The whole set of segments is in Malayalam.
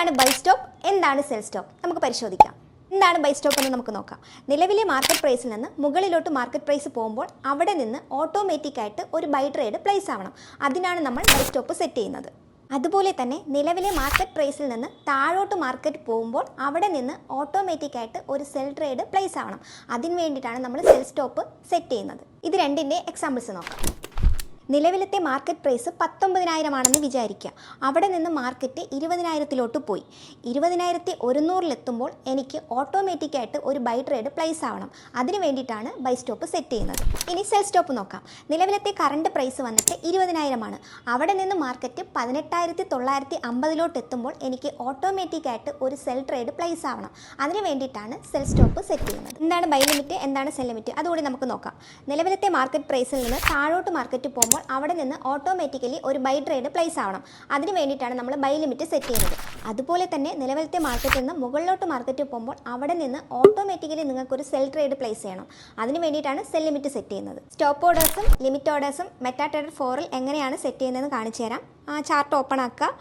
എന്താണ് ബൈ സ്റ്റോപ്പ്, എന്താണ് സെൽ സ്റ്റോപ്പ് നമുക്ക് പരിശോധിക്കാം. എന്താണ് ബൈ സ്റ്റോപ്പ് എന്ന് നമുക്ക് നോക്കാം. നിലവിലെ മാർക്കറ്റ് പ്രൈസിൽ നിന്ന് മുകളിലോട്ട് മാർക്കറ്റ് പ്രൈസ് പോകുമ്പോൾ അവിടെ നിന്ന് ഓട്ടോമാറ്റിക്കായിട്ട് ഒരു ബൈ ട്രേഡ് പ്ലേസ് ആവണം. അതിനാണ് നമ്മൾ ബൈ സ്റ്റോപ്പ് സെറ്റ് ചെയ്യുന്നത്. അതുപോലെ തന്നെ നിലവിലെ മാർക്കറ്റ് പ്രൈസിൽ നിന്ന് താഴോട്ട് മാർക്കറ്റ് പോകുമ്പോൾ അവിടെ നിന്ന് ഓട്ടോമാറ്റിക്കായിട്ട് ഒരു സെൽ ട്രേഡ് പ്ലേസ് ആവണം. അതിന് വേണ്ടിയിട്ടാണ് നമ്മൾ സെൽ സ്റ്റോപ്പ് സെറ്റ് ചെയ്യുന്നത്. ഇത് രണ്ടിൻ്റെ എക്സാമ്പിൾസ് നോക്കാം. നിലവിലത്തെ മാർക്കറ്റ് പ്രൈസ് 19,000 ആണെന്ന് വിചാരിക്കുക. അവിടെ നിന്ന് മാർക്കറ്റ് 20,000 പോയി. 20,100 എനിക്ക് ഓട്ടോമാറ്റിക്കായിട്ട് ഒരു ബൈ ട്രേഡ് പ്ലേസ് ആവണം. അതിന് വേണ്ടിയിട്ടാണ് ബൈ സ്റ്റോപ്പ് സെറ്റ് ചെയ്യുന്നത്. ഇനി സെൽ സ്റ്റോപ്പ് നോക്കാം. നിലവിലത്തെ കറണ്ട് പ്രൈസ് വന്നിട്ട് 20,000 ആണ്. അവിടെ നിന്ന് മാർക്കറ്റ് 18,950 എനിക്ക് ഓട്ടോമാറ്റിക്കായിട്ട് ഒരു സെൽ ട്രേഡ് പ്ലേസ് ആവണം. അതിന് വേണ്ടിയിട്ടാണ് സെൽ സ്റ്റോപ്പ് സെറ്റ് ചെയ്യുന്നത്. എന്താണ് ബൈ ലിമിറ്റ്, എന്താണ് സെൽ ലിമിറ്റ്, അതുകൂടി നമുക്ക് നോക്കാം. നിലവിലത്തെ മാർക്കറ്റ് പ്രൈസിൽ നിന്ന് താഴോട്ട് മാർക്കറ്റ് പോകുമ്പോൾ അവിടെ നിന്ന് ഓട്ടോമാറ്റിക്കലി ഒരു ബൈ ട്രേഡ് പ്ലേസ് ആവണം. അതിന് വേണ്ടിയിട്ടാണ് നമ്മൾ ബൈ ലിമിറ്റ് സെറ്റ് ചെയ്യുന്നത്. അതുപോലെ തന്നെ നിലവിലത്തെ മാർക്കറ്റിൽ നിന്ന് മുകളിലോട്ട് മാർക്കറ്റ് പോകുമ്പോൾ അവിടെ നിന്ന് ഓട്ടോമാറ്റിക്കലി നിങ്ങൾക്കൊരു സെൽ ട്രേഡ് പ്ലേസ് ചെയ്യണം. അതിന് വേണ്ടിയിട്ടാണ് സെൽ ലിമിറ്റ് സെറ്റ് ചെയ്യുന്നത്. സ്റ്റോപ്പ് ഓർഡേഴ്സും ലിമിറ്റ് ഓർഡേഴ്സും മെറ്റാട്രേഡർ 4ൽ എങ്ങനെയാണ് സെറ്റ് ചെയ്യുന്നതെന്ന് കാണിച്ചു തരാം. ആ ചാർട്ട് ഓപ്പൺ ആക്കുക.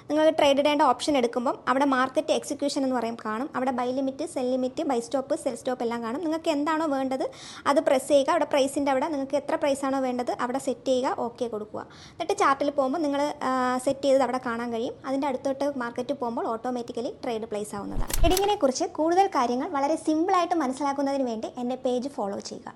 നിങ്ങൾ ട്രേഡ് ഇടേണ്ട ഓപ്ഷൻ എടുക്കുമ്പം അവിടെ മാർക്കറ്റ് എക്സിക്യൂഷൻ എന്ന് പറയും കാണും. അവിടെ buy limit, sell limit, buy stop, sell stop എല്ലാം കാണും. നിങ്ങൾക്ക് എന്താണോ വേണ്ടത് അത് പ്രസ് ചെയ്യുക. അവിടെ പ്രൈസിൻ്റെ അവിടെ നിങ്ങൾക്ക് എത്ര പ്രൈസാണോ വേണ്ടത് അവിടെ സെറ്റ് ചെയ്യുക, ഓക്കെ കൊടുക്കുക. എന്നിട്ട് ചാർട്ടിൽ പോകുമ്പോൾ നിങ്ങൾ സെറ്റ് ചെയ്തത് അവിടെ കാണാൻ കഴിയും. അതിൻ്റെ അടുത്തോട്ട് മാർക്കറ്റ് പോകുമ്പോൾ ഓട്ടോമാറ്റിക്കലി ട്രേഡ് പ്ലേസ് ആവുന്നതാണ്. ട്രേഡിങ്ങിനെ കുറിച്ച് കൂടുതൽ കാര്യങ്ങൾ വളരെ സിമ്പിളായിട്ട് മനസ്സിലാക്കുന്നതിന് വേണ്ടി എൻ്റെ പേജ് ഫോളോ ചെയ്യുക.